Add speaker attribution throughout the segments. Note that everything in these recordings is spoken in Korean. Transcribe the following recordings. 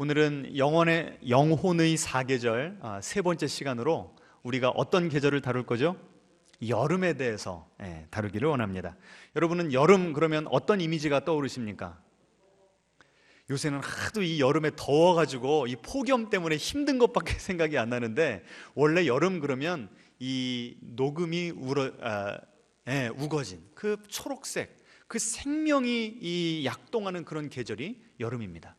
Speaker 1: 오늘은 영혼의 사계절 세 번째 시간으로 우리가 어떤 계절을 다룰 거죠? 여름에 대해서 다루기를 원합니다. 여러분은 여름 그러면 어떤 이미지가 떠오르십니까? 요새는 하도 이 여름에 더워가지고 이 폭염 때문에 힘든 것밖에 생각이 안 나는데, 원래 여름 그러면 이 녹음이 우거진 그 초록색, 그 생명이 이 약동하는 그런 계절이 여름입니다.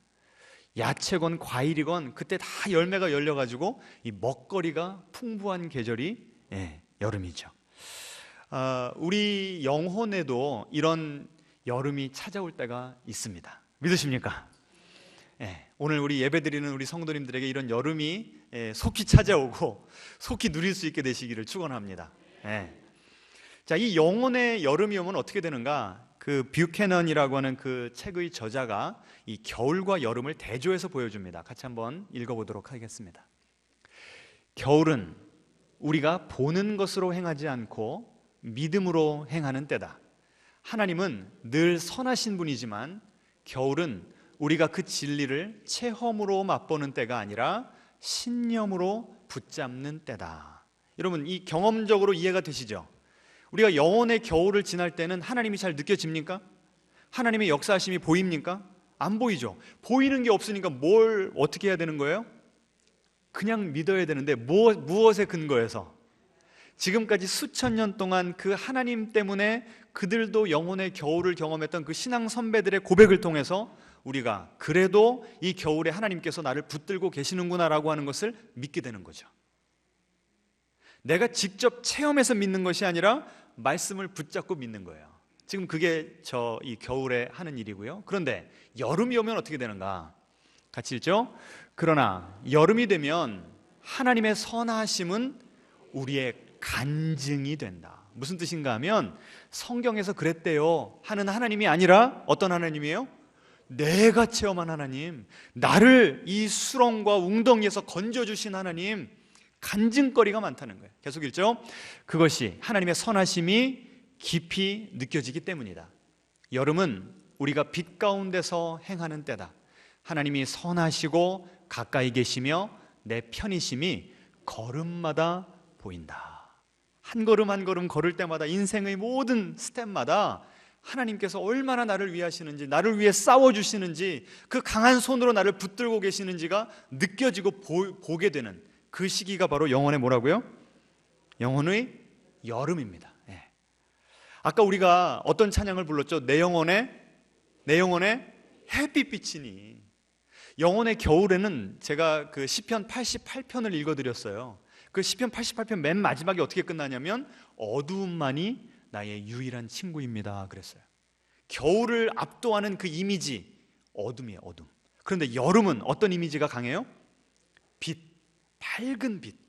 Speaker 1: 야채건 과일이건 그때 다 열매가 열려가지고 이 먹거리가 풍부한 계절이 여름이죠. 우리 영혼에도 이런 여름이 찾아올 때가 있습니다. 믿으십니까? 오늘 우리 예배드리는 우리 성도님들에게 이런 여름이 속히 찾아오고 속히 누릴 수 있게 되시기를 축원합니다. 자, 이 영혼의 여름이 오면 어떻게 되는가? 그 뷰캐넌이라고 하는 그 책의 저자가 이 겨울과 여름을 대조해서 보여줍니다. 같이 한번 읽어보도록 하겠습니다. 겨울은 우리가 보는 것으로 행하지 않고 믿음으로 행하는 때다. 하나님은 늘 선하신 분이지만 겨울은 우리가 그 진리를 체험으로 맛보는 때가 아니라 신념으로 붙잡는 때다. 여러분, 이 경험적으로 이해가 되시죠? 우리가 영혼의 겨울을 지날 때는 하나님이 잘 느껴집니까? 하나님의 역사하심이 보입니까? 안 보이죠. 보이는 게 없으니까 뭘 어떻게 해야 되는 거예요? 그냥 믿어야 되는데 무엇에 근거해서? 지금까지 수천 년 동안 그 하나님 때문에 그들도 영혼의 겨울을 경험했던 그 신앙 선배들의 고백을 통해서 우리가 그래도 이 겨울에 하나님께서 나를 붙들고 계시는구나라고 하는 것을 믿게 되는 거죠. 내가 직접 체험해서 믿는 것이 아니라 말씀을 붙잡고 믿는 거예요. 지금 그게 저 이 겨울에 하는 일이고요. 그런데 여름이 오면 어떻게 되는가? 같이 읽죠? 그러나 여름이 되면 하나님의 선하심은 우리의 간증이 된다. 무슨 뜻인가 하면 성경에서 그랬대요 하는 하나님이 아니라 어떤 하나님이에요? 내가 체험한 하나님, 나를 이 수렁과 웅덩이에서 건져주신 하나님, 간증거리가 많다는 거예요. 계속 읽죠? 그것이 하나님의 선하심이 깊이 느껴지기 때문이다. 여름은 우리가 빛 가운데서 행하는 때다. 하나님이 선하시고 가까이 계시며 내 편이심이 걸음마다 보인다. 한 걸음 한 걸음 걸을 때마다 인생의 모든 스텝마다 하나님께서 얼마나 나를 위하시는지, 나를 위해 싸워주시는지, 그 강한 손으로 나를 붙들고 계시는지가 느껴지고 보게 되는 그 시기가 바로 영혼의 뭐라고요? 영혼의 여름입니다. 아까 우리가 어떤 찬양을 불렀죠? 내 영혼의 햇빛비치니. 영혼의 겨울에는 제가 그 시편 88편을 읽어드렸어요. 그 시편 88편 맨 마지막에 어떻게 끝나냐면 어두움만이 나의 유일한 친구입니다 그랬어요. 겨울을 압도하는 그 이미지, 어둠이에요, 어둠. 그런데 여름은 어떤 이미지가 강해요? 빛, 밝은 빛.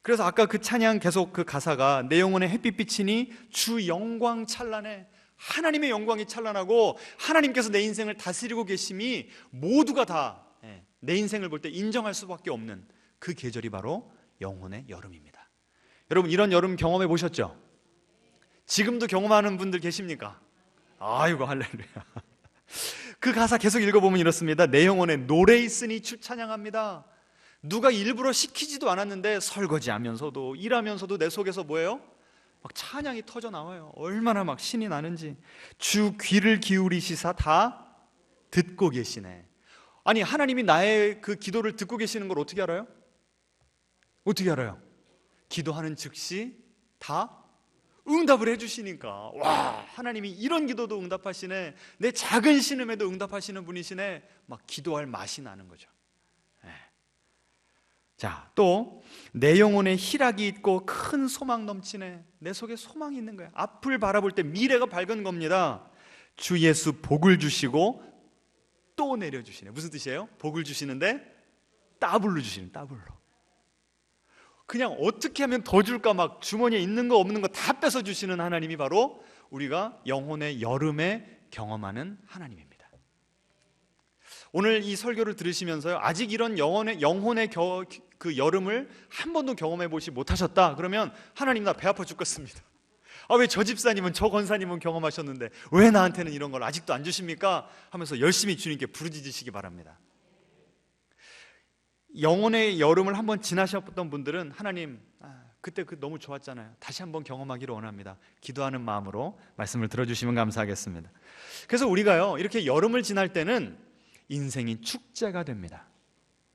Speaker 1: 그래서 아까 그 찬양 계속 그 가사가 내 영혼의 햇빛비치니 주 영광 찬란해. 하나님의 영광이 찬란하고 하나님께서 내 인생을 다스리고 계심이 모두가 다 내 인생을 볼 때 인정할 수밖에 없는 그 계절이 바로 영혼의 여름입니다. 여러분, 이런 여름 경험해 보셨죠? 지금도 경험하는 분들 계십니까? 아이고 할렐루야. 그 가사 계속 읽어보면 이렇습니다. 내 영혼에 노래 있으니 주 찬양합니다. 누가 일부러 시키지도 않았는데 설거지하면서도 일하면서도 내 속에서 뭐예요? 막 찬양이 터져 나와요. 얼마나 막 신이 나는지. 주 귀를 기울이시사 다 듣고 계시네. 아니, 하나님이 나의 그 기도를 듣고 계시는 걸 어떻게 알아요? 어떻게 알아요? 기도하는 즉시 다 응답을 해주시니까, 와, 하나님이 이런 기도도 응답하시네, 내 작은 신음에도 응답하시는 분이시네, 막 기도할 맛이 나는 거죠. 자, 또 내 영혼에 희락이 있고 큰 소망 넘치네. 내 속에 소망이 있는 거야. 앞을 바라볼 때 미래가 밝은 겁니다. 주 예수 복을 주시고 또 내려주시네. 무슨 뜻이에요? 복을 주시는데 더블로 주시는, 더블로. 그냥 어떻게 하면 더 줄까, 막 주머니에 있는 거 없는 거 다 뺏어 주시는 하나님이 바로 우리가 영혼의 여름에 경험하는 하나님입니다. 오늘 이 설교를 들으시면서요, 아직 이런 영혼의 그 여름을 한 번도 경험해 보지 못하셨다 그러면 하나님, 나 배 아파 죽겠습니다. 왜 저 집사님은, 저 권사님은 경험하셨는데 왜 나한테는 이런 걸 아직도 안 주십니까? 하면서 열심히 주님께 부르짖으시기 바랍니다. 영혼의 여름을 한번 지나셨던 분들은 하나님, 그때 너무 좋았잖아요, 다시 한번 경험하기를 원합니다, 기도하는 마음으로 말씀을 들어주시면 감사하겠습니다. 그래서 우리가요, 이렇게 여름을 지날 때는 인생이 축제가 됩니다.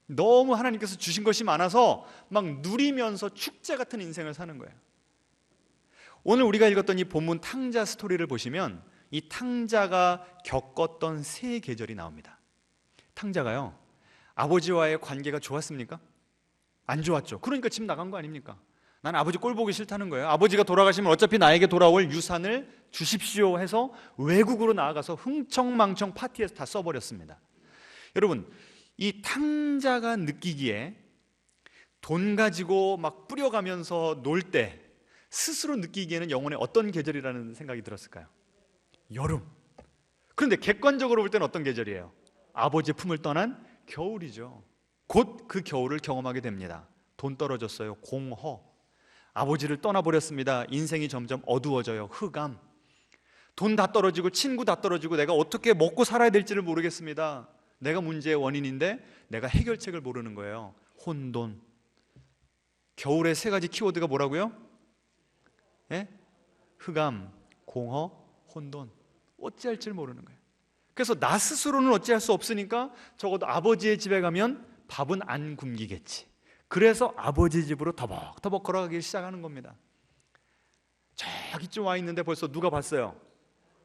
Speaker 1: 너무 하나님께서 주신 것이 많아서 막 누리면서 축제 같은 인생을 사는 거예요. 오늘 우리가 읽었던 이 본문 탕자 스토리를 보시면 이 탕자가 겪었던 세 계절이 나옵니다. 탕자가요, 아버지와의 관계가 좋았습니까? 안 좋았죠. 그러니까 집 나간 거 아닙니까? 난 아버지 꼴 보기 싫다는 거예요. 아버지가 돌아가시면 어차피 나에게 돌아올 유산을 주십시오 해서 외국으로 나아가서 흥청망청 파티에서 다 써버렸습니다. 여러분, 이 탕자가 느끼기에 돈 가지고 막 뿌려가면서 놀 때 스스로 느끼기에는 영혼의 어떤 계절이라는 생각이 들었을까요? 여름. 그런데 객관적으로 볼 때는 어떤 계절이에요? 아버지의 품을 떠난 겨울이죠. 곧 그 겨울을 경험하게 됩니다. 돈 떨어졌어요. 공허. 아버지를 떠나버렸습니다. 인생이 점점 어두워져요. 흑암. 돈 다 떨어지고 친구 다 떨어지고 내가 어떻게 먹고 살아야 될지를 모르겠습니다. 내가 문제의 원인인데 내가 해결책을 모르는 거예요. 혼돈. 겨울의 세 가지 키워드가 뭐라고요? 예? 흑암, 공허, 혼돈. 어찌할 줄 모르는 거예요. 그래서 나 스스로는 어찌할 수 없으니까 적어도 아버지의 집에 가면 밥은 안 굶기겠지. 그래서 아버지 집으로 터벅터벅 걸어가기 시작하는 겁니다. 저기쯤 와 있는데 벌써 누가 봤어요?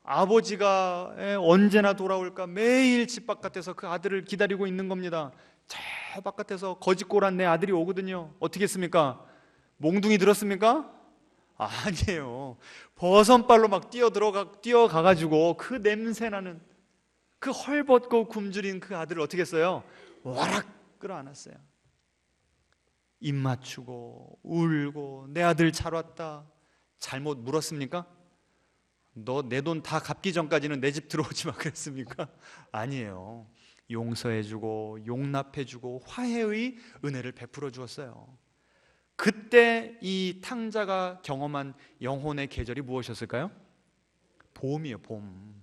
Speaker 1: 아버지가 언제나 돌아올까 매일 집 바깥에서 그 아들을 기다리고 있는 겁니다. 저 바깥에서 거짓골한 내 아들이 오거든요. 어떻게 했습니까? 몽둥이 들었습니까? 아니에요. 버선발로 막 뛰어가가지고 그 냄새나는 그 헐벗고 굶주린 그 아들을 어떻게 했어요? 와락 끌어안았어요. 입 맞추고 울고 내 아들 잘 왔다. 잘못 물었습니까? 너 내 돈 다 갚기 전까지는 내 집 들어오지 마 그랬습니까? 아니에요. 용서해주고 용납해주고 화해의 은혜를 베풀어 주었어요. 그때 이 탕자가 경험한 영혼의 계절이 무엇이었을까요? 봄이에요. 봄.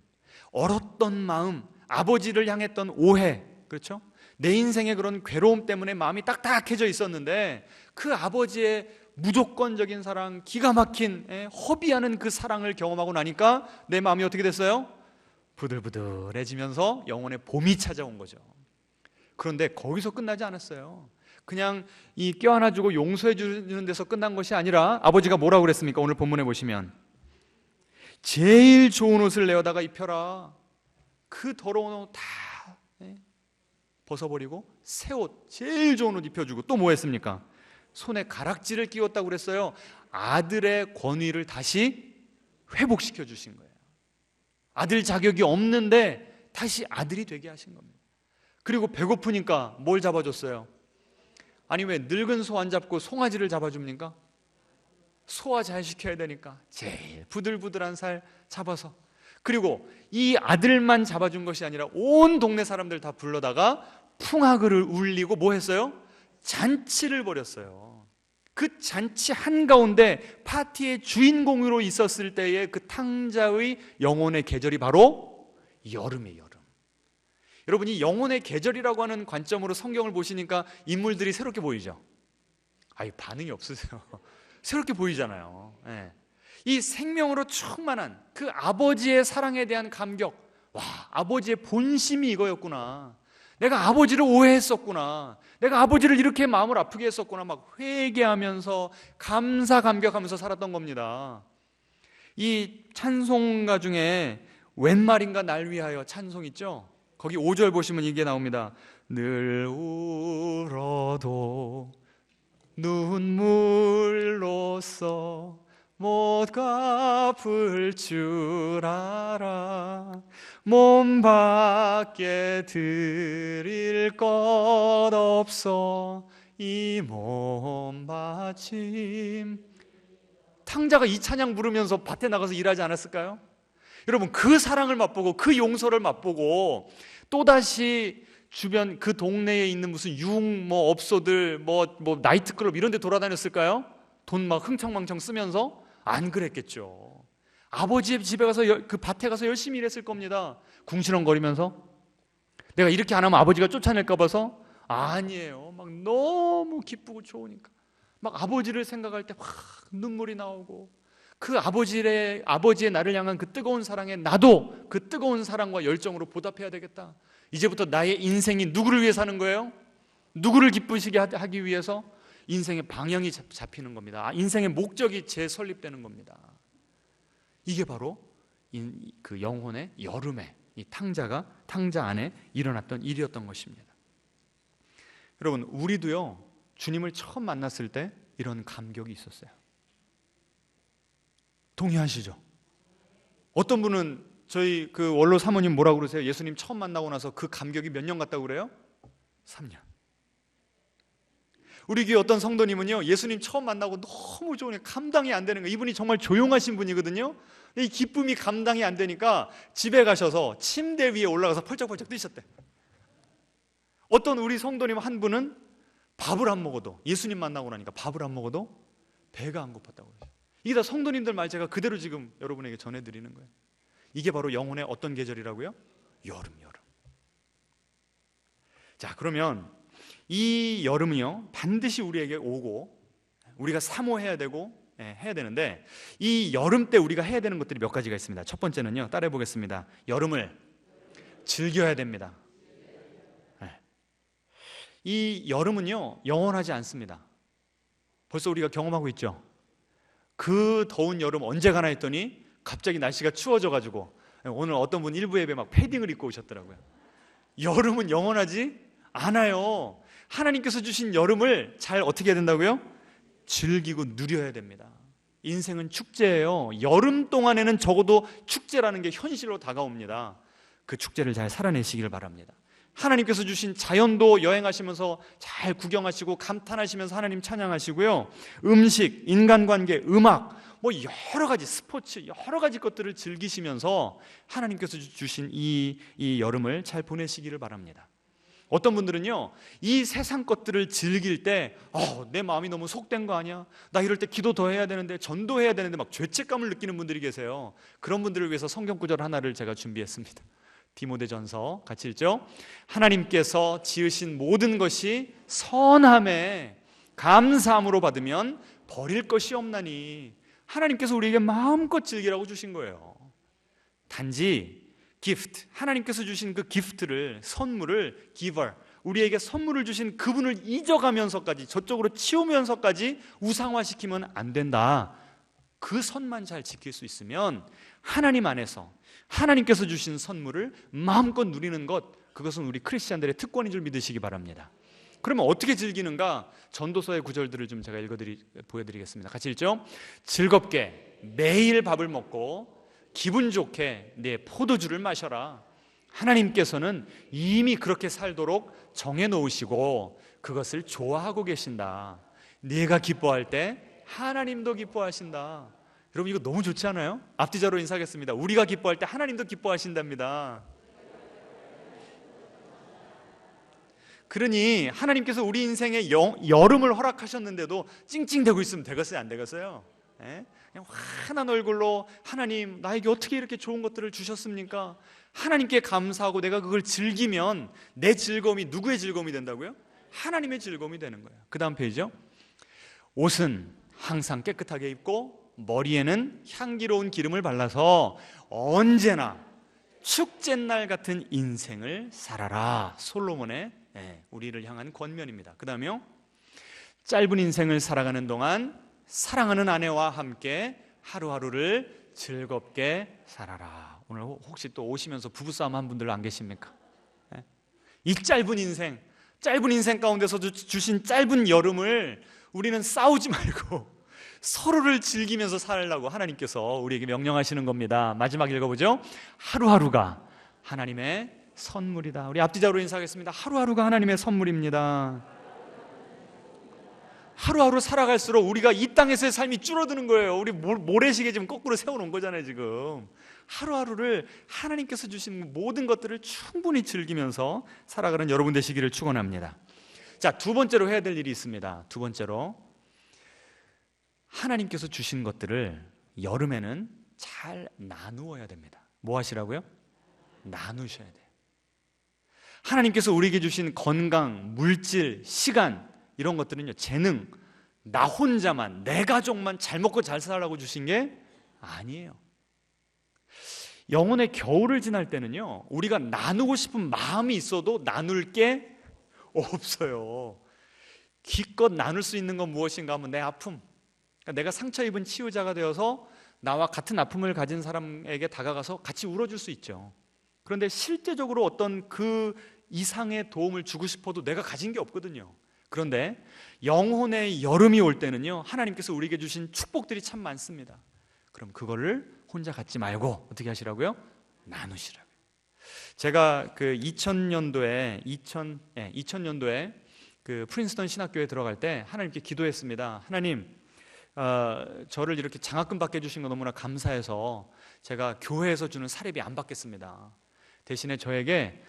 Speaker 1: 얼었던 마음, 아버지를 향했던 오해, 그렇죠? 내 인생의 그런 괴로움 때문에 마음이 딱딱해져 있었는데 그 아버지의 무조건적인 사랑, 기가 막힌 허비하는 그 사랑을 경험하고 나니까 내 마음이 어떻게 됐어요? 부들부들해지면서 영혼의 봄이 찾아온 거죠. 그런데 거기서 끝나지 않았어요. 그냥 이 껴안아주고 용서해 주는 데서 끝난 것이 아니라 아버지가 뭐라고 그랬습니까? 오늘 본문에 보시면 제일 좋은 옷을 내어다가 입혀라. 그 더러운 옷 다 벗어버리고 새 옷, 제일 좋은 옷 입혀주고 또 뭐 했습니까? 손에 가락지를 끼웠다고 그랬어요. 아들의 권위를 다시 회복시켜 주신 거예요. 아들 자격이 없는데 다시 아들이 되게 하신 겁니다. 그리고 배고프니까 뭘 잡아줬어요? 아니 왜 늙은 소 안 잡고 송아지를 잡아줍니까? 소화 잘 시켜야 되니까 제일 부들부들한 살 잡아서, 그리고 이 아들만 잡아준 것이 아니라 온 동네 사람들 다 불러다가 풍악을 울리고 뭐 했어요? 잔치를 벌였어요. 그 잔치 한가운데 파티의 주인공으로 있었을 때의 그 탕자의 영혼의 계절이 바로 여름이에요. 여름. 여러분, 이 영혼의 계절이라고 하는 관점으로 성경을 보시니까 인물들이 새롭게 보이죠? 아니, 반응이 없으세요. 새롭게 보이잖아요. 네. 이 생명으로 충만한 그 아버지의 사랑에 대한 감격, 와, 아버지의 본심이 이거였구나. 내가 아버지를 오해했었구나. 내가 아버지를 이렇게 마음을 아프게 했었구나. 막 회개하면서 감사 감격하면서 살았던 겁니다. 이 찬송가 중에 웬 말인가 날 위하여 찬송 있죠? 거기 5절 보시면 이게 나옵니다. 늘 울어도 눈물로써 못 갚을 줄 알아. 몸 밖에 드릴 것 없어 이 몸 바침. 탕자가 이 찬양 부르면서 밭에 나가서 일하지 않았을까요? 여러분, 그 사랑을 맛보고 그 용서를 맛보고 또다시 주변 그 동네에 있는 무슨 업소들 뭐 나이트클럽 이런 데 돌아다녔을까요? 돈 막 흥청망청 쓰면서? 안 그랬겠죠. 아버지의 집에 가서 그 밭에 가서 열심히 일했을 겁니다. 궁시렁거리면서 내가 이렇게 안 하면 아버지가 쫓아낼까 봐서 아니에요. 막 너무 기쁘고 좋으니까 막 아버지를 생각할 때 확 눈물이 나오고, 그 아버지의 나를 향한 그 뜨거운 사랑에 나도 그 뜨거운 사랑과 열정으로 보답해야 되겠다. 이제부터 나의 인생이 누구를 위해 사는 거예요? 누구를 기쁘시게 하기 위해서? 인생의 방향이 잡히는 겁니다. 인생의 목적이 재설립되는 겁니다. 이게 바로 그 영혼의 여름에 이 탕자 안에 일어났던 일이었던 것입니다. 여러분, 우리도요 주님을 처음 만났을 때 이런 감격이 있었어요. 동의하시죠? 어떤 분은 저희 그 원로 사모님 뭐라고 그러세요? 예수님 처음 만나고 나서 그 감격이 몇 년 같다고 그래요? 3년. 우리 교회 어떤 성도님은요, 예수님 처음 만나고 너무 좋으니까 감당이 안 되는 거예요. 이분이 정말 조용하신 분이거든요. 이 기쁨이 감당이 안 되니까 집에 가셔서 침대 위에 올라가서 펄쩍펄쩍 뛰셨대. 어떤 우리 성도님 한 분은 밥을 안 먹어도, 예수님 만나고 나니까 밥을 안 먹어도 배가 안 고팠다고 그러죠. 이게 다 성도님들 말 제가 그대로 지금 여러분에게 전해드리는 거예요. 이게 바로 영혼의 어떤 계절이라고요? 여름. 자, 그러면 이 여름이요 반드시 우리에게 오고 우리가 사모해야 되고 해야 되는데, 이 여름 때 우리가 해야 되는 것들이 몇 가지가 있습니다. 첫 번째는요, 따라해 보겠습니다. 여름을 즐겨야 됩니다. 이 여름은요 영원하지 않습니다. 벌써 우리가 경험하고 있죠. 그 더운 여름 언제 가나 했더니 갑자기 날씨가 추워져 가지고 오늘 어떤 분 일부 예배 막 패딩을 입고 오셨더라고요. 여름은 영원하지 않아요. 하나님께서 주신 여름을 잘 어떻게 해야 된다고요? 즐기고 누려야 됩니다. 인생은 축제예요. 여름 동안에는 적어도 축제라는 게 현실로 다가옵니다. 그 축제를 잘 살아내시길 바랍니다. 하나님께서 주신 자연도 여행하시면서 잘 구경하시고 감탄하시면서 하나님 찬양하시고요, 음식, 인간관계, 음악, 뭐 여러 가지 스포츠, 여러 가지 것들을 즐기시면서 하나님께서 주신 이 여름을 잘 보내시기를 바랍니다. 어떤 분들은요 이 세상 것들을 즐길 때 내 마음이 너무 속된 거 아니야? 나 이럴 때 기도 더 해야 되는데, 전도해야 되는데 막 죄책감을 느끼는 분들이 계세요. 그런 분들을 위해서 성경 구절 하나를 제가 준비했습니다. 디모데전서 같이 읽죠. 하나님께서 지으신 모든 것이 선함에 감사함으로 받으면 버릴 것이 없나니. 하나님께서 우리에게 마음껏 즐기라고 주신 거예요. 단지 기프트, 하나님께서 주신 그 기프트를, 선물을, giver, 우리에게 선물을 주신 그분을 잊어가면서까지, 저쪽으로 치우면서까지 우상화시키면 안 된다. 그 선만 잘 지킬 수 있으면 하나님 안에서 하나님께서 주신 선물을 마음껏 누리는 것, 그것은 우리 크리스찬들의 특권인 줄 믿으시기 바랍니다. 그러면 어떻게 즐기는가? 전도서의 구절들을 좀 제가 보여드리겠습니다. 같이 읽죠. 즐겁게 매일 밥을 먹고 기분 좋게 내 포도주를 마셔라. 하나님께서는 이미 그렇게 살도록 정해놓으시고 그것을 좋아하고 계신다. 네가 기뻐할 때 하나님도 기뻐하신다. 여러분, 이거 너무 좋지 않아요? 앞뒤자로 인사하겠습니다. 우리가 기뻐할 때 하나님도 기뻐하신답니다. 그러니 하나님께서 우리 인생에 여름을 허락하셨는데도 찡찡대고 있으면 되겠어요? 안 되겠어요? 그냥 환한 얼굴로 하나님, 나에게 어떻게 이렇게 좋은 것들을 주셨습니까? 하나님께 감사하고 내가 그걸 즐기면 내 즐거움이 누구의 즐거움이 된다고요? 하나님의 즐거움이 되는 거예요. 그 다음 페이지요. 옷은 항상 깨끗하게 입고 머리에는 향기로운 기름을 발라서 언제나 축제날 같은 인생을 살아라. 솔로몬의 우리를 향한 권면입니다. 그 다음에요, 짧은 인생을 살아가는 동안 사랑하는 아내와 함께 하루하루를 즐겁게 살아라. 오늘 혹시 또 오시면서 부부싸움 한 분들 안 계십니까? 이 짧은 인생 가운데서 주신 짧은 여름을 우리는 싸우지 말고 서로를 즐기면서 살라고 하나님께서 우리에게 명령하시는 겁니다. 마지막 읽어보죠. 하루하루가 하나님의 선물이다. 우리 앞뒤자로 인사하겠습니다. 하루하루가 하나님의 선물입니다. 하루하루 살아갈수록 우리가 이 땅에서의 삶이 줄어드는 거예요. 우리 모래시계 지금 거꾸로 세워놓은 거잖아요. 지금 하루하루를 하나님께서 주신 모든 것들을 충분히 즐기면서 살아가는 여러분 되시기를 축원합니다. 자, 두 번째로 해야 될 일이 있습니다. 두 번째로, 하나님께서 주신 것들을 여름에는 잘 나누어야 됩니다. 뭐 하시라고요? 나누셔야 돼요. 하나님께서 우리에게 주신 건강, 물질, 시간 이런 것들은요, 재능, 나 혼자만, 내 가족만 잘 먹고 잘 살라고 주신 게 아니에요. 영혼의 겨울을 지날 때는요, 우리가 나누고 싶은 마음이 있어도 나눌 게 없어요. 기껏 나눌 수 있는 건 무엇인가 하면 내 아픔, 그러니까 내가 상처 입은 치유자가 되어서 나와 같은 아픔을 가진 사람에게 다가가서 같이 울어줄 수 있죠. 그런데 실제적으로 어떤 그 이상의 도움을 주고 싶어도 내가 가진 게 없거든요. 그런데 영혼의 여름이 올 때는요, 하나님께서 우리에게 주신 축복들이 참 많습니다. 그럼 그거를 혼자 갖지 말고 어떻게 하시라고요? 나누시라고요. 제가 그 2000년도에 그 프린스턴 신학교에 들어갈 때 하나님께 기도했습니다. 하나님, 저를 이렇게 장학금 받게 해주신 거 너무나 감사해서 제가 교회에서 주는 사례비 안 받겠습니다. 대신에 저에게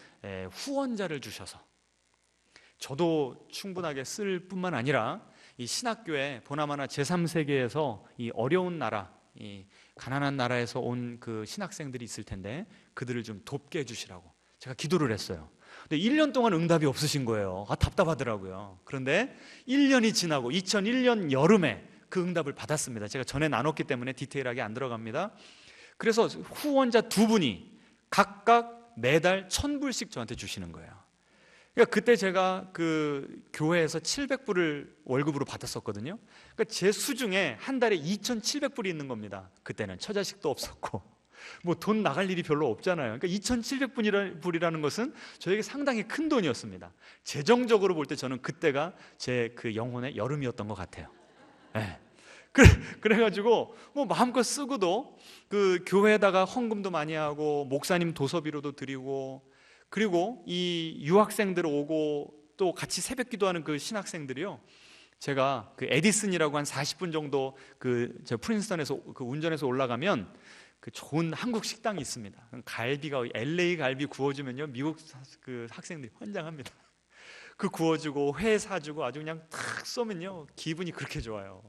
Speaker 1: 후원자를 주셔서 저도 충분하게 쓸 뿐만 아니라 이 신학교에 보나마나 제3세계에서 이 어려운 나라, 이 가난한 나라에서 온 그 신학생들이 있을 텐데 그들을 좀 돕게 해주시라고 제가 기도를 했어요. 근데 1년 동안 응답이 없으신 거예요. 답답하더라고요. 그런데 1년이 지나고 2001년 여름에 그 응답을 받았습니다. 제가 전에 나눴기 때문에 디테일하게 안 들어갑니다. 그래서 후원자 두 분이 각각 매달 1,000불씩 저한테 주시는 거예요. 그러니까 그때 제가 그 교회에서 700불을 월급으로 받았었거든요. 그러니까 제 수중에 한 달에 2,700불이 있는 겁니다. 그때는 처자식도 없었고 뭐 돈 나갈 일이 별로 없잖아요. 그러니까 2,700불이라는 것은 저에게 상당히 큰 돈이었습니다. 재정적으로 볼 때 저는 그때가 제 그 영혼의 여름이었던 것 같아요. 네. 그래가지고 뭐 마음껏 쓰고도 그 교회에다가 헌금도 많이 하고 목사님 도서비로도 드리고, 그리고 이 유학생들 오고 또 같이 새벽 기도하는 그 신학생들이요, 제가 그 에디슨이라고 한 40분 정도 저 프린스턴에서 그 운전해서 올라가면 그 좋은 한국 식당이 있습니다. 갈비가 LA 갈비 구워주면요, 미국 그 학생들이 환장합니다. 그 구워주고 회 사주고 아주 그냥 탁 쏘면요 기분이 그렇게 좋아요.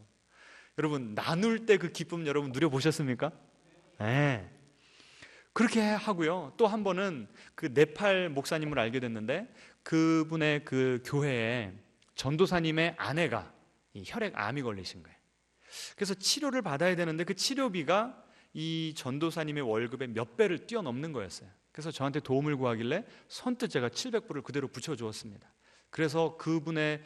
Speaker 1: 여러분, 나눌 때 그 기쁨 여러분 누려보셨습니까? 네. 그렇게 하고요. 또 한 번은 그 네팔 목사님을 알게 됐는데 그분의 그 교회에 전도사님의 아내가 이 혈액암이 걸리신 거예요. 그래서 치료를 받아야 되는데 그 치료비가 이 전도사님의 월급의 몇 배를 뛰어넘는 거였어요. 그래서 저한테 도움을 구하길래 선뜻 제가 700불을 그대로 붙여주었습니다. 그래서 그분의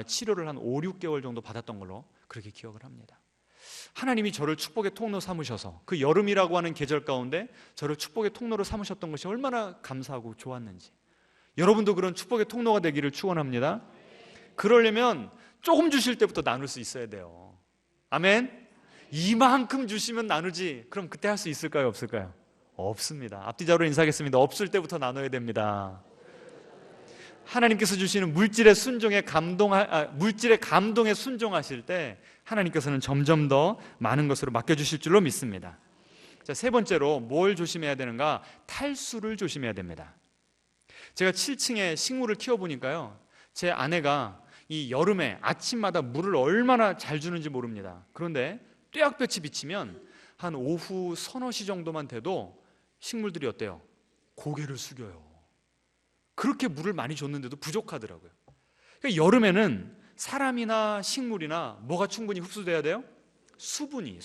Speaker 1: 치료를 한 5, 6개월 정도 받았던 걸로 그렇게 기억을 합니다. 하나님이 저를 축복의 통로 삼으셔서 그 여름이라고 하는 계절 가운데 저를 축복의 통로로 삼으셨던 것이 얼마나 감사하고 좋았는지, 여러분도 그런 축복의 통로가 되기를 축원합니다. 그러려면 조금 주실 때부터 나눌 수 있어야 돼요. 아멘. 이만큼 주시면 나누지, 그럼 그때 할 수 있을까요, 없을까요? 없습니다. 앞뒤자로 인사하겠습니다. 없을 때부터 나눠야 됩니다. 하나님께서 주시는 물질의 감동에 순종하실 때 하나님께서는 점점 더 많은 것으로 맡겨주실 줄로 믿습니다. 자, 세 번째로 뭘 조심해야 되는가? 탈수를 조심해야 됩니다. 제가 7층에 식물을 키워보니까요, 제 아내가 이 여름에 아침마다 물을 얼마나 잘 주는지 모릅니다. 그런데 떼약볕이 비치면 한 오후 서너 시 정도만 돼도 식물들이 어때요? 고개를 숙여요. 그렇게 물을 많이 줬는데도 부족하더라고요. 그러니까 여름에는 사람이나 식물이나 뭐가 충분히 흡수돼야 돼요? 수분이.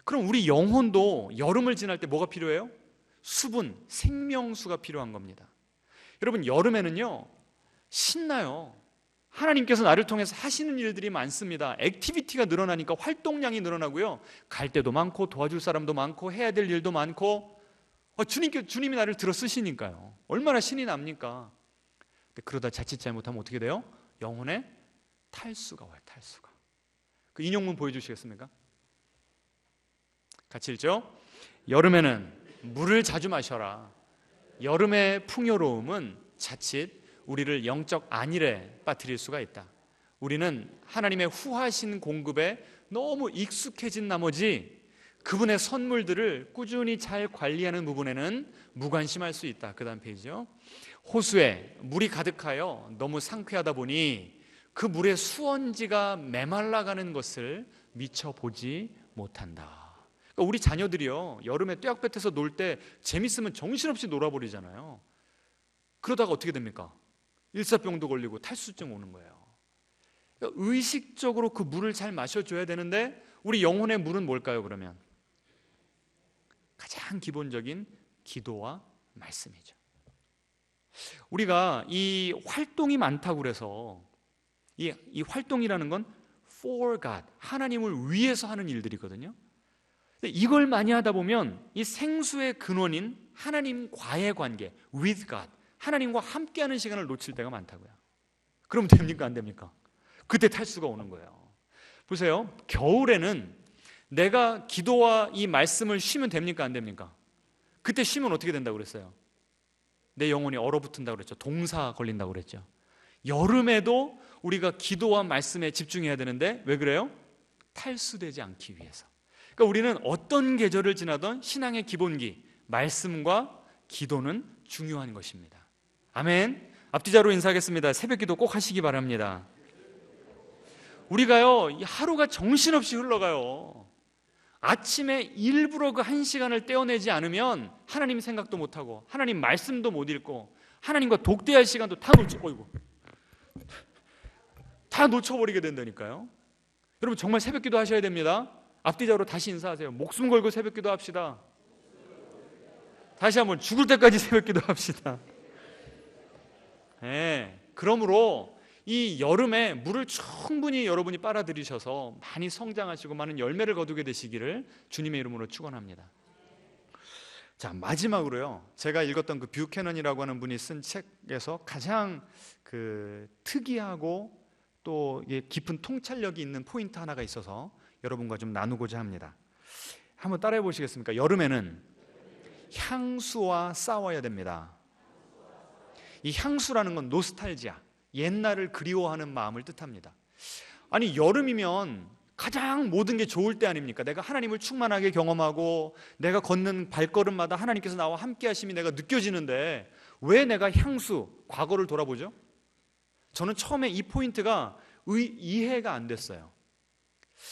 Speaker 1: 그럼 우리 영혼도 여름을 지날 때 뭐가 필요해요? 수분, 생명수가 필요한 겁니다. 여러분, 여름에는요 신나요. 하나님께서 나를 통해서 하시는 일들이 많습니다. 액티비티가 늘어나니까 활동량이 늘어나고요, 갈 데도 많고 도와줄 사람도 많고 해야 될 일도 많고, 주님이 나를 들어 쓰시니까요 얼마나 신이 납니까? 그러다 자칫 잘못하면 어떻게 돼요? 영혼의 탈수가 와요. 탈수가. 그 인용문 보여주시겠습니까? 같이 읽죠. 여름에는 물을 자주 마셔라. 여름의 풍요로움은 자칫 우리를 영적 안일에 빠뜨릴 수가 있다. 우리는 하나님의 후하신 공급에 너무 익숙해진 나머지 그분의 선물들을 꾸준히 잘 관리하는 부분에는 무관심할 수 있다. 그 다음 페이지요. 호수에 물이 가득하여 너무 상쾌하다 보니 그 물의 수원지가 메말라가는 것을 미처 보지 못한다. 그러니까 우리 자녀들이요, 여름에 떼약볕에서 놀 때 재밌으면 정신없이 놀아버리잖아요. 그러다가 어떻게 됩니까? 일사병도 걸리고 탈수증 오는 거예요. 그러니까 의식적으로 그 물을 잘 마셔줘야 되는데 우리 영혼의 물은 뭘까요? 그러면 가장 기본적인 기도와 말씀이죠. 우리가 이 활동이 많다고 그래서 이 활동이라는 건 for God, 하나님을 위해서 하는 일들이거든요. 근데 이걸 많이 하다 보면 이 생수의 근원인 하나님과의 관계, with God, 하나님과 함께하는 시간을 놓칠 때가 많다고요. 그럼 됩니까? 안 됩니까? 그때 탈수가 오는 거예요. 보세요. 겨울에는 내가 기도와 이 말씀을 쉬면 됩니까? 안 됩니까? 그때 쉬면 어떻게 된다고 그랬어요? 내 영혼이 얼어붙는다고 그랬죠. 동사 걸린다고 그랬죠. 여름에도 우리가 기도와 말씀에 집중해야 되는데 왜 그래요? 탈수되지 않기 위해서. 그러니까 우리는 어떤 계절을 지나던 신앙의 기본기, 말씀과 기도는 중요한 것입니다. 아멘. 앞뒤자로 인사하겠습니다. 새벽기도 꼭 하시기 바랍니다. 우리가요, 하루가 정신없이 흘러가요. 아침에 일부러 그 1시간을 떼어내지 않으면 하나님 생각도 못하고 하나님 말씀도 못 읽고 하나님과 독대할 시간도 다 놓쳐버리게 된다니까요. 여러분 정말 새벽기도 하셔야 됩니다. 앞뒤자로 다시 인사하세요. 목숨 걸고 새벽기도 합시다. 다시 한번 죽을 때까지 새벽기도 합시다. 네, 그러므로 이 여름에 물을 충분히 여러분이 빨아들이셔서 많이 성장하시고 많은 열매를 거두게 되시기를 주님의 이름으로 축원합니다. 자, 마지막으로요, 제가 읽었던 그 뷰캐넌이라고 하는 분이 쓴 책에서 가장 그 특이하고 또 깊은 통찰력이 있는 포인트 하나가 있어서 여러분과 좀 나누고자 합니다. 한번 따라해 보시겠습니까? 여름에는 향수와 싸워야 됩니다. 이 향수라는 건 노스탈지아, 옛날을 그리워하는 마음을 뜻합니다. 아니, 여름이면 가장 모든 게 좋을 때 아닙니까? 내가 하나님을 충만하게 경험하고 내가 걷는 발걸음마다 하나님께서 나와 함께 하심이 내가 느껴지는데 왜 내가 향수, 과거를 돌아보죠? 저는 처음에 이 포인트가 이해가 안 됐어요.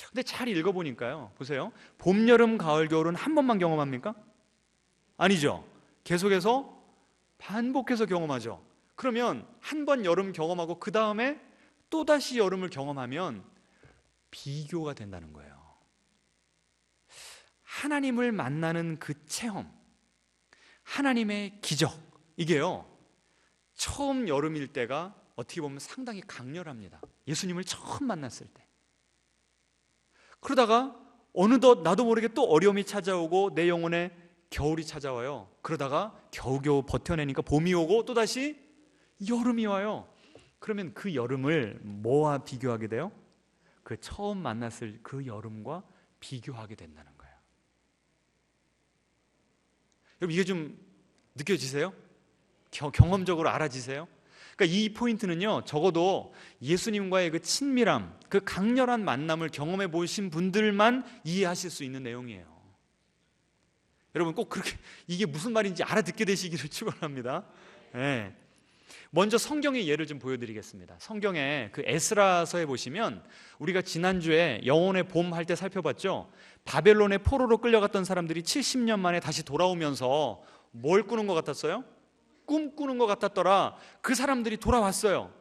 Speaker 1: 근데 잘 읽어보니까요, 보세요. 봄, 여름, 가을, 겨울은 한 번만 경험합니까? 아니죠. 계속해서 반복해서 경험하죠. 그러면 한 번 여름 경험하고 그 다음에 또다시 여름을 경험하면 비교가 된다는 거예요. 하나님을 만나는 그 체험, 하나님의 기적, 이게요, 처음 여름일 때가 어떻게 보면 상당히 강렬합니다. 예수님을 처음 만났을 때. 그러다가 어느덧 나도 모르게 또 어려움이 찾아오고 내 영혼에 겨울이 찾아와요. 그러다가 겨우겨우 버텨내니까 봄이 오고 또다시 여름이 와요. 그러면 그 여름을 뭐와 비교하게 돼요? 그 처음 만났을 그 여름과 비교하게 된다는 거예요. 여러분 이게 좀 느껴지세요? 경험적으로 알아지세요? 그러니까 이 포인트는요, 적어도 예수님과의 그 친밀함, 그 강렬한 만남을 경험해 보신 분들만 이해하실 수 있는 내용이에요. 여러분 꼭 그렇게 이게 무슨 말인지 알아듣게 되시기를 축원합니다. 네. 먼저 성경의 예를 좀 보여드리겠습니다. 성경에 그 에스라서에 보시면 우리가 지난주에 영혼의 봄 할 때 살펴봤죠. 바벨론의 포로로 끌려갔던 사람들이 70년 만에 다시 돌아오면서 뭘 꾸는 것 같았어요? 꿈꾸는 것 같았더라. 그 사람들이 돌아왔어요.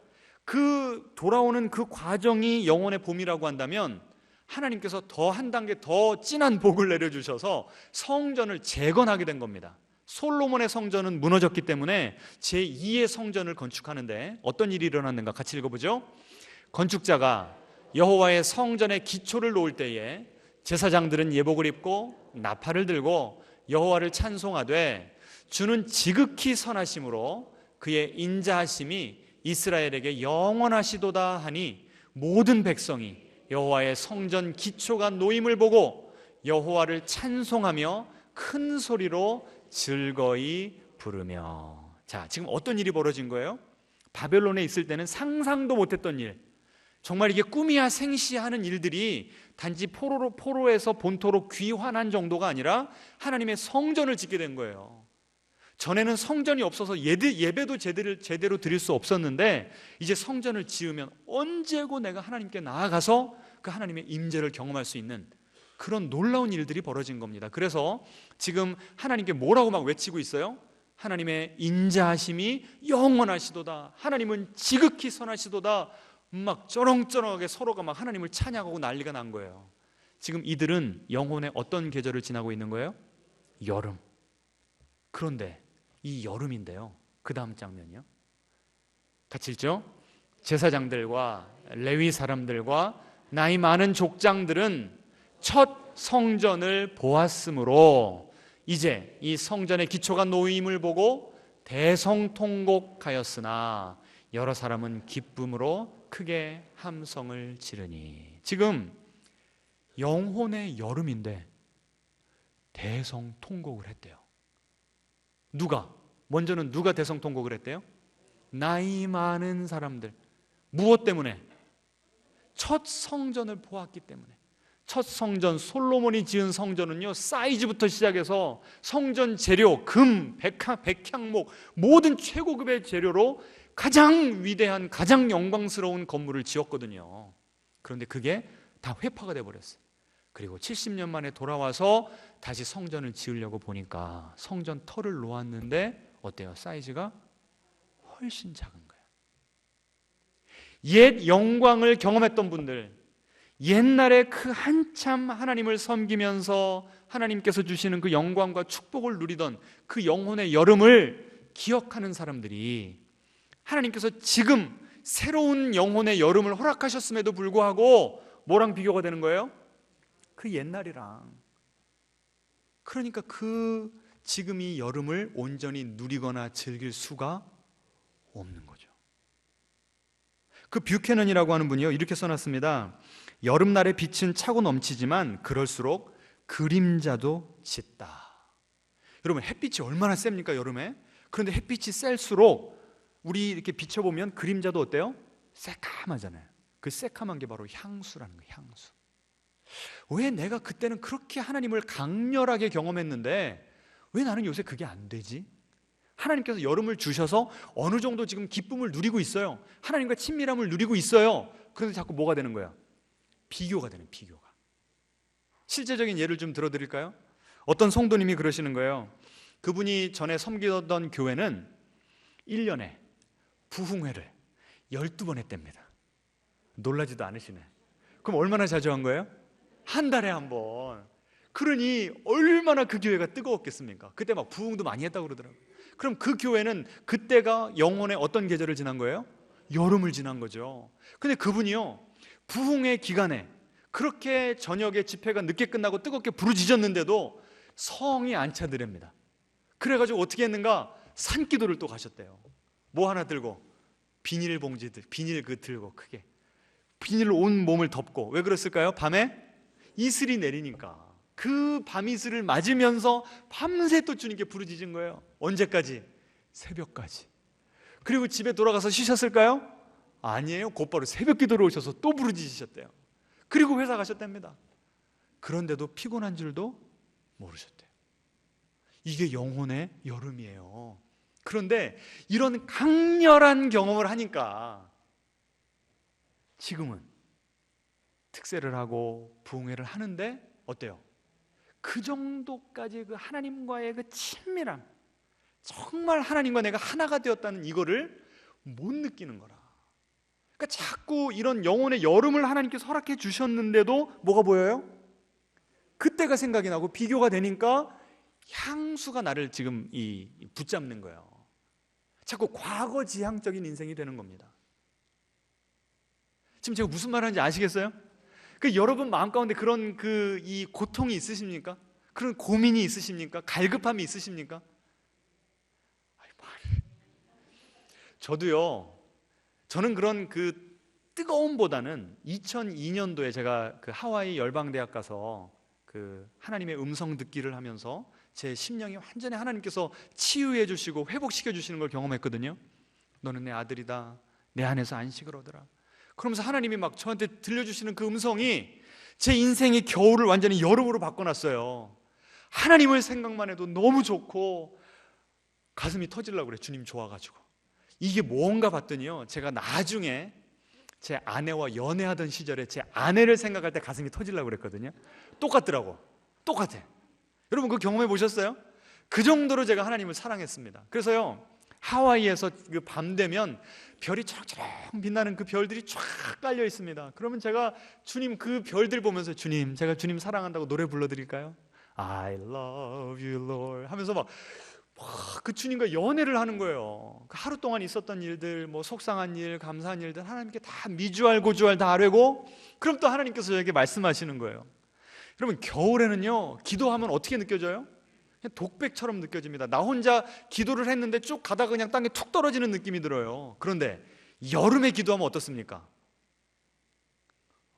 Speaker 1: 그 돌아오는 그 과정이 영혼의 봄이라고 한다면 하나님께서 더 한 단계 더 진한 복을 내려주셔서 성전을 재건하게 된 겁니다. 솔로몬의 성전은 무너졌기 때문에 제2의 성전을 건축하는데 어떤 일이 일어났는가 같이 읽어보죠. 건축자가 여호와의 성전의 기초를 놓을 때에 제사장들은 예복을 입고 나팔을 들고 여호와를 찬송하되 주는 지극히 선하심으로 그의 인자하심이 이스라엘에게 영원하시도다 하니 모든 백성이 여호와의 성전 기초가 놓임을 보고 여호와를 찬송하며 큰 소리로 즐거이 부르며. 자, 지금 어떤 일이 벌어진 거예요? 바벨론에 있을 때는 상상도 못했던 일, 정말 이게 꿈이야 생시야 하는 일들이 단지 포로에서 본토로 귀환한 정도가 아니라 하나님의 성전을 짓게 된 거예요. 전에는 성전이 없어서 예배도 제대로 드릴 수 없었는데 이제 성전을 지으면 언제고 내가 하나님께 나아가서 그 하나님의 임재를 경험할 수 있는 그런 놀라운 일들이 벌어진 겁니다. 그래서 지금 하나님께 뭐라고 막 외치고 있어요? 하나님의 인자하심이 영원하시도다, 하나님은 지극히 선하시도다, 막 쩌렁쩌렁하게 서로가 막 하나님을 찬양하고 난리가 난 거예요. 지금 이들은 영혼의 어떤 계절을 지나고 있는 거예요? 여름. 그런데 이 여름인데요, 그 다음 장면이요, 같이 읽죠. 제사장들과 레위 사람들과 나이 많은 족장들은 첫 성전을 보았으므로 이제 이 성전의 기초가 놓임을 보고 대성통곡하였으나 여러 사람은 기쁨으로 크게 함성을 지르니. 지금 영혼의 여름인데 대성통곡을 했대요. 먼저는 누가 대성통곡을 했대요? 나이 많은 사람들. 무엇 때문에? 첫 성전을 보았기 때문에. 첫 성전, 솔로몬이 지은 성전은요, 사이즈부터 시작해서 성전 재료, 금, 백향목, 모든 최고급의 재료로 가장 위대한, 가장 영광스러운 건물을 지었거든요. 그런데 그게 다 회파가 돼버렸어요. 그리고 70년 만에 돌아와서 다시 성전을 지으려고 보니까 성전 털을 놓았는데 어때요? 사이즈가 훨씬 작은 거예요. 옛 영광을 경험했던 분들, 옛날에 그 한참 하나님을 섬기면서 하나님께서 주시는 그 영광과 축복을 누리던 그 영혼의 여름을 기억하는 사람들이 하나님께서 지금 새로운 영혼의 여름을 허락하셨음에도 불구하고 뭐랑 비교가 되는 거예요? 그 옛날이랑. 그러니까 그 지금 이 여름을 온전히 누리거나 즐길 수가 없는 거죠. 그 뷰캐넌이라고 하는 분이요, 이렇게 써놨습니다. 여름날의 빛은 차고 넘치지만 그럴수록 그림자도 짙다. 여러분, 햇빛이 얼마나 셉니까, 여름에? 그런데 햇빛이 셀수록 우리 이렇게 비춰보면 그림자도 어때요? 새카마잖아요. 그 새카만 게 바로 향수라는 거예요, 향수. 왜 내가 그때는 그렇게 하나님을 강렬하게 경험했는데 왜 나는 요새 그게 안 되지? 하나님께서 여름을 주셔서 어느 정도 지금 기쁨을 누리고 있어요. 하나님과 친밀함을 누리고 있어요. 그런데 자꾸 뭐가 되는 거야? 비교가 되는, 비교가. 실제적인 예를 좀 들어드릴까요? 어떤 성도님이 그러시는 거예요. 그분이 전에 섬기던 교회는 1년에 부흥회를 12번 했답니다. 놀라지도 않으시네. 그럼 얼마나 자주 한 거예요? 한 달에 한 번. 그러니 얼마나 그 교회가 뜨거웠겠습니까? 그때 막 부흥도 많이 했다고 그러더라고요. 그럼 그 교회는 그때가 영혼의 어떤 계절을 지난 거예요? 여름을 지난 거죠. 근데 그분이요, 부흥회 기간에 그렇게 저녁에 집회가 늦게 끝나고 뜨겁게 부르짖었는데도 성이 안 차더랍니다. 그래가지고 어떻게 했는가? 산기도를 또 가셨대요. 뭐 하나 들고, 비닐 들고 크게 비닐로 온 몸을 덮고. 왜 그랬을까요? 밤에 이슬이 내리니까. 그 밤이슬을 맞으면서 밤새 또 주님께 부르짖은 거예요. 언제까지? 새벽까지. 그리고 집에 돌아가서 쉬셨을까요? 아니에요. 곧바로 새벽 기도로 오셔서 또 부르짖으셨대요. 그리고 회사 가셨답니다. 그런데도 피곤한 줄도 모르셨대요. 이게 영혼의 여름이에요. 그런데 이런 강렬한 경험을 하니까 지금은 특세를 하고 부흥회를 하는데 어때요? 그 정도까지 그 하나님과의 그 친밀함, 정말 하나님과 내가 하나가 되었다는 이거를 못 느끼는 거라. 그러니까 자꾸 이런 영혼의 여름을 하나님께서 허락해 주셨는데도 뭐가 보여요? 그때가 생각이 나고 비교가 되니까 향수가 나를 지금 붙잡는 거예요. 자꾸 과거 지향적인 인생이 되는 겁니다. 지금 제가 무슨 말 하는지 아시겠어요? 여러분 마음 가운데 그런 이 고통이 있으십니까? 그런 고민이 있으십니까? 갈급함이 있으십니까? 저는 그런 그 뜨거움보다는 2002년도에 제가 그 하와이 열방대학 가서 그 하나님의 음성 듣기를 하면서 제 심령이 완전히 하나님께서 치유해 주시고 회복시켜 주시는 걸 경험했거든요. 너는 내 아들이다, 내 안에서 안식을 얻으라. 그러면서 하나님이 막 저한테 들려주시는 그 음성이 제 인생의 겨울을 완전히 여름으로 바꿔놨어요. 하나님을 생각만 해도 너무 좋고 가슴이 터지려고 그래. 주님 좋아가지고. 이게 뭔가 봤더니요, 제가 나중에 제 아내와 연애하던 시절에 제 아내를 생각할 때 가슴이 터지려고 그랬거든요. 똑같더라고. 똑같아. 여러분 그거 경험해 보셨어요? 그 정도로 제가 하나님을 사랑했습니다. 그래서요, 하와이에서 그 밤 되면 별이 초록초록 빛나는 그 별들이 쫙 깔려 있습니다. 그러면 제가 주님 그 별들 보면서 주님, 제가 주님 사랑한다고 노래 불러드릴까요? I love you Lord 하면서 막 그 주님과 연애를 하는 거예요. 하루 동안 있었던 일들, 뭐 속상한 일, 감사한 일들 하나님께 다 미주알 고주알 다 아뢰고, 그럼 또 하나님께서 저에게 말씀하시는 거예요. 여러분, 겨울에는요, 기도하면 어떻게 느껴져요? 그냥 독백처럼 느껴집니다. 나 혼자 기도를 했는데 쭉 가다가 그냥 땅에 툭 떨어지는 느낌이 들어요. 그런데 여름에 기도하면 어떻습니까?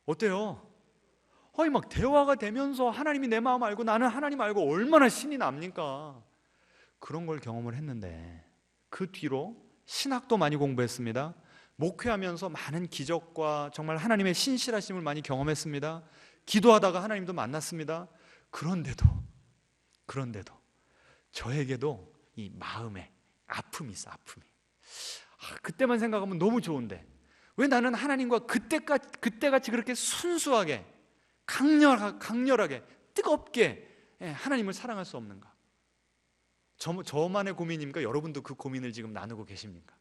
Speaker 1: 어때요? 막 대화가 되면서 하나님이 내 마음 알고 나는 하나님 알고 얼마나 신이 납니까? 그런 걸 경험을 했는데 그 뒤로 신학도 많이 공부했습니다. 목회하면서 많은 기적과 정말 하나님의 신실하심을 많이 경험했습니다. 기도하다가 하나님도 만났습니다. 그런데도 저에게도 이 마음에 아픔이 있어. 아픔이. 그때만 생각하면 너무 좋은데 왜 나는 하나님과 그때같이 그렇게 순수하게 강렬하게 뜨겁게 하나님을 사랑할 수 없는가? 저만의 고민입니까? 여러분도 그 고민을 지금 나누고 계십니까?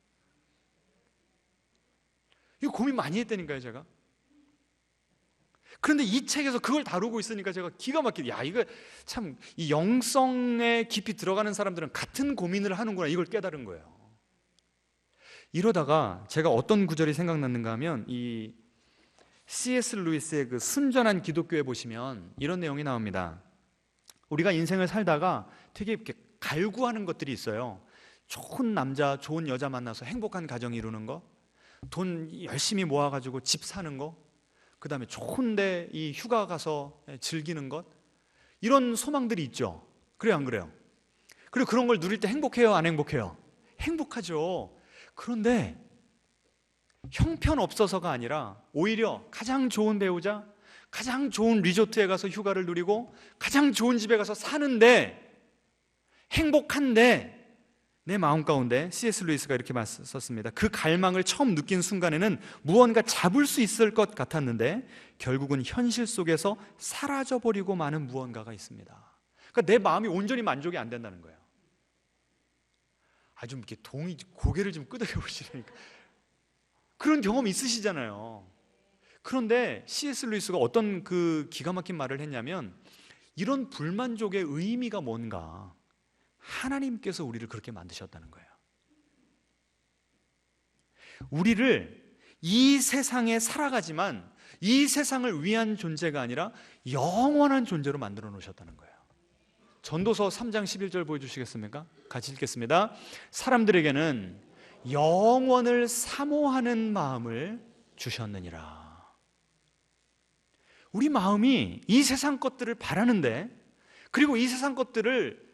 Speaker 1: 이거 고민 많이 했다니까요, 제가. 그런데 이 책에서 그걸 다루고 있으니까 제가 기가 막히게, 이거 참, 이 영성에 깊이 들어가는 사람들은 같은 고민을 하는구나, 이걸 깨달은 거예요. 이러다가 제가 어떤 구절이 생각났는가 하면 이 C.S. 루이스의 그 순전한 기독교에 보시면 이런 내용이 나옵니다. 우리가 인생을 살다가 되게 이렇게 갈구하는 것들이 있어요. 좋은 남자, 좋은 여자 만나서 행복한 가정 이루는 거, 돈 열심히 모아가지고 집 사는 거, 그 다음에 좋은데 이 휴가 가서 즐기는 것, 이런 소망들이 있죠. 그래요, 안 그래요? 그리고 그런 걸 누릴 때 행복해요, 안 행복해요? 행복하죠. 그런데 형편없어서가 아니라 오히려 가장 좋은 배우자, 가장 좋은 리조트에 가서 휴가를 누리고 가장 좋은 집에 가서 사는데, 행복한데 내 마음 가운데 C.S. 루이스가 이렇게 썼습니다. 그 갈망을 처음 느낀 순간에는 무언가 잡을 수 있을 것 같았는데 결국은 현실 속에서 사라져버리고 마는 무언가가 있습니다. 그러니까 내 마음이 온전히 만족이 안 된다는 거예요. 좀 이렇게 고개를 좀 끄덕여 보시라니까. 그런 경험 있으시잖아요. 그런데 C.S. 루이스가 어떤 그 기가 막힌 말을 했냐면, 이런 불만족의 의미가 뭔가, 하나님께서 우리를 그렇게 만드셨다는 거예요. 우리를 이 세상에 살아가지만 이 세상을 위한 존재가 아니라 영원한 존재로 만들어 놓으셨다는 거예요. 전도서 3장 11절 보여주시겠습니까? 같이 읽겠습니다. 사람들에게는 영원을 사모하는 마음을 주셨느니라. 우리 마음이 이 세상 것들을 바라는데, 그리고 이 세상 것들을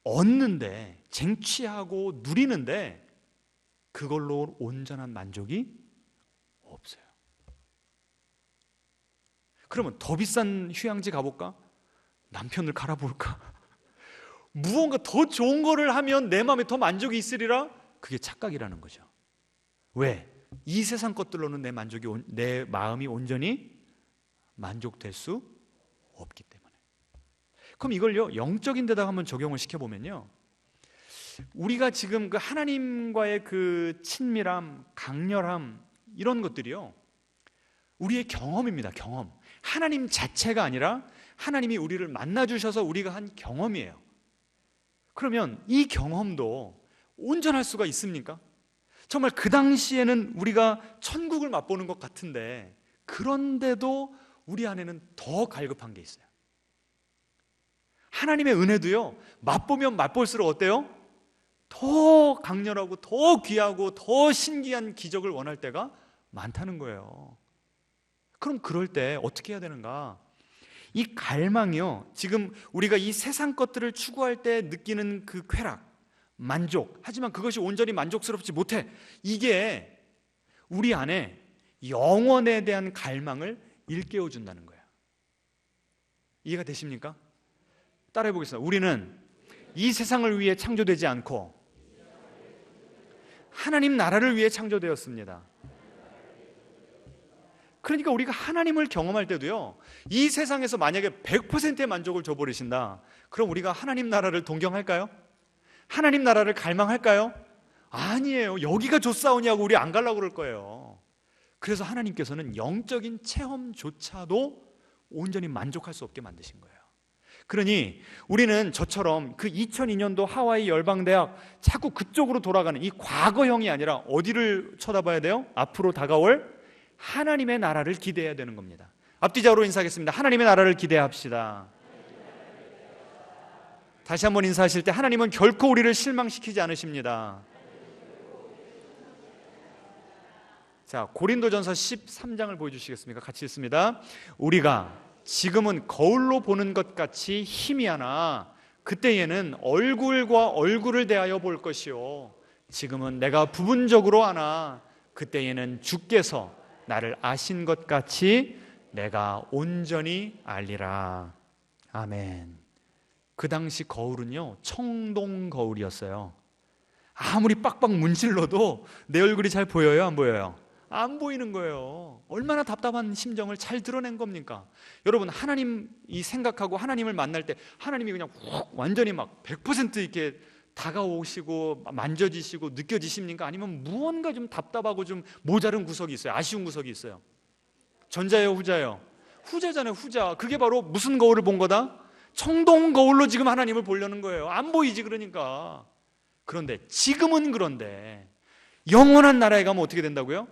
Speaker 1: 얻는데, 쟁취하고 누리는데 그걸로 온전한 만족이 없어요. 그러면 더 비싼 휴양지 가볼까? 남편을 갈아볼까? 무언가 더 좋은 거를 하면 내 마음에 더 만족이 있으리라? 그게 착각이라는 거죠. 왜? 이 세상 것들로는 내 마음이 온전히 만족될 수 없기 때문에. 그럼 이걸요, 영적인 데다가 한번 적용을 시켜보면요, 우리가 지금 그 하나님과의 그 친밀함, 강렬함, 이런 것들이요, 우리의 경험입니다. 경험. 하나님 자체가 아니라 하나님이 우리를 만나주셔서 우리가 한 경험이에요. 그러면 이 경험도 온전할 수가 있습니까? 정말 그 당시에는 우리가 천국을 맛보는 것 같은데, 그런데도 우리 안에는 더 갈급한 게 있어요. 하나님의 은혜도요, 맛보면 맛볼수록 어때요? 더 강렬하고 더 귀하고 더 신기한 기적을 원할 때가 많다는 거예요. 그럼 그럴 때 어떻게 해야 되는가? 이 갈망이요, 지금 우리가 이 세상 것들을 추구할 때 느끼는 그 쾌락, 만족, 하지만 그것이 온전히 만족스럽지 못해, 이게 우리 안에 영원에 대한 갈망을 일깨워 준다는 거예요. 이해가 되십니까? 따라해 보겠습니다. 우리는 이 세상을 위해 창조되지 않고 하나님 나라를 위해 창조되었습니다. 그러니까 우리가 하나님을 경험할 때도요, 이 세상에서 만약에 100%의 만족을 줘버리신다, 그럼 우리가 하나님 나라를 동경할까요? 하나님 나라를 갈망할까요? 아니에요. 여기가 좋사오냐고 우리 안 가려고 그럴 거예요. 그래서 하나님께서는 영적인 체험조차도 온전히 만족할 수 없게 만드신 거예요. 그러니 우리는 저처럼 그 2002년도 하와이 열방대학 자꾸 그쪽으로 돌아가는 이 과거형이 아니라 어디를 쳐다봐야 돼요? 앞으로 다가올 하나님의 나라를 기대해야 되는 겁니다. 앞뒤자로 인사하겠습니다. 하나님의 나라를 기대합시다. 다시 한번 인사하실 때 하나님은 결코 우리를 실망시키지 않으십니다. 자, 고린도전서 13장을 보여주시겠습니까? 같이 읽습니다. 우리가 지금은 거울로 보는 것 같이 희미하나 그때에는 얼굴과 얼굴을 대하여 볼 것이요 지금은 내가 부분적으로 아나 그때에는 주께서 나를 아신 것 같이 내가 온전히 알리라. 아멘. 그 당시 거울은요, 청동 거울이었어요. 아무리 빡빡 문질러도 내 얼굴이 잘 보여요, 안 보여요? 안 보이는 거예요. 얼마나 답답한 심정을 잘 드러낸 겁니까? 여러분, 하나님이 생각하고 하나님을 만날 때 하나님이 그냥 완전히 막 100% 이렇게 다가오시고 만져지시고 느껴지십니까? 아니면 무언가 좀 답답하고 좀 모자른 구석이 있어요? 아쉬운 구석이 있어요? 전자예요, 후자예요? 후자잖아요, 후자. 그게 바로 무슨 거울을 본 거다? 청동 거울로 지금 하나님을 보려는 거예요. 안 보이지, 그러니까. 그런데 지금은, 그런데 영원한 나라에 가면 어떻게 된다고요?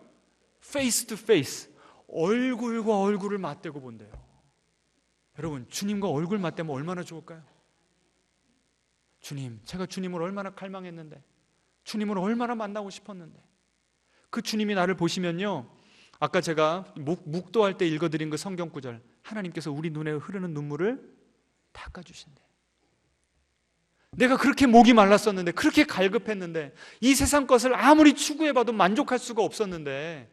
Speaker 1: 페이스 투 페이스, 얼굴과 얼굴을 맞대고 본대요. 여러분, 주님과 얼굴 맞대면 얼마나 좋을까요? 주님, 제가 주님을 얼마나 갈망했는데, 주님을 얼마나 만나고 싶었는데, 그 주님이 나를 보시면요, 아까 제가 묵도할 때 읽어드린 그 성경 구절, 하나님께서 우리 눈에 흐르는 눈물을 닦아주신대. 내가 그렇게 목이 말랐었는데, 그렇게 갈급했는데, 이 세상 것을 아무리 추구해봐도 만족할 수가 없었는데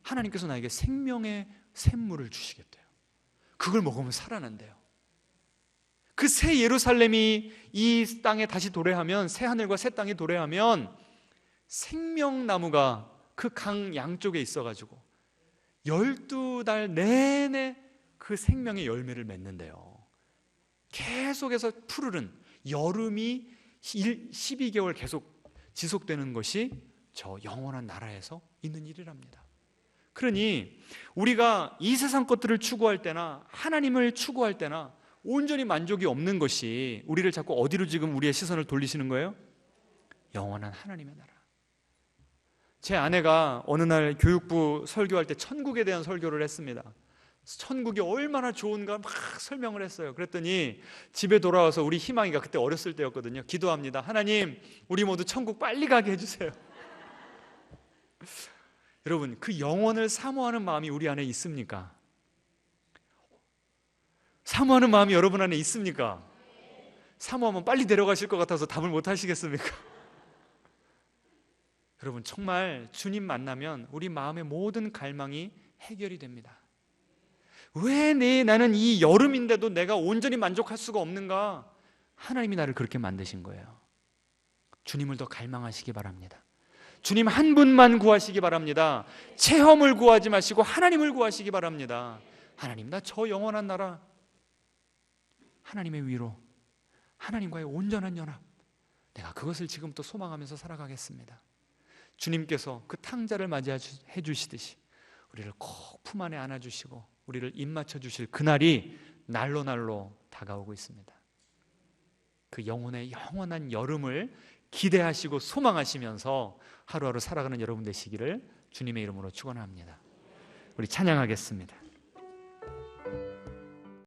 Speaker 1: 하나님께서 나에게 생명의 샘물을 주시겠대요. 그걸 먹으면 살아난대요. 그 새 예루살렘이 이 땅에 다시 도래하면, 새 하늘과 새 땅이 도래하면 생명나무가 그 강 양쪽에 있어가지고 12달 내내 그 생명의 열매를 맺는데요. 계속해서 푸르른 여름이 12개월 계속 지속되는 것이 저 영원한 나라에서 있는 일이랍니다. 그러니 우리가 이 세상 것들을 추구할 때나 하나님을 추구할 때나 온전히 만족이 없는 것이, 우리를 자꾸 어디로 지금 우리의 시선을 돌리시는 거예요? 영원한 하나님의 나라. 제 아내가 어느 날 교육부 설교할 때 천국에 대한 설교를 했습니다. 천국이 얼마나 좋은가 막 설명을 했어요. 그랬더니 집에 돌아와서 우리 희망이가, 그때 어렸을 때였거든요, 기도합니다. 하나님, 우리 모두 천국 빨리 가게 해주세요. 여러분, 그 영원을 사모하는 마음이 우리 안에 있습니까? 사모하는 마음이 여러분 안에 있습니까? 사모하면 빨리 데려가실 것 같아서 답을 못 하시겠습니까? 여러분, 정말 주님 만나면 우리 마음의 모든 갈망이 해결이 됩니다. 왜 나는 이 여름인데도 내가 온전히 만족할 수가 없는가? 하나님이 나를 그렇게 만드신 거예요. 주님을 더 갈망하시기 바랍니다. 주님 한 분만 구하시기 바랍니다. 체험을 구하지 마시고 하나님을 구하시기 바랍니다. 하나님, 나 저 영원한 나라, 하나님의 위로, 하나님과의 온전한 연합, 내가 그것을 지금부터 소망하면서 살아가겠습니다. 주님께서 그 탕자를 맞이해 주시듯이 우리를 꼭 품 안에 안아주시고 우리를 입맞춰 주실 그날이 날로 다가오고 있습니다. 그 영혼의 영원한 여름을 기대하시고 소망하시면서 하루하루 살아가는 여러분 되시기를 주님의 이름으로 축원합니다. 우리 찬양하겠습니다.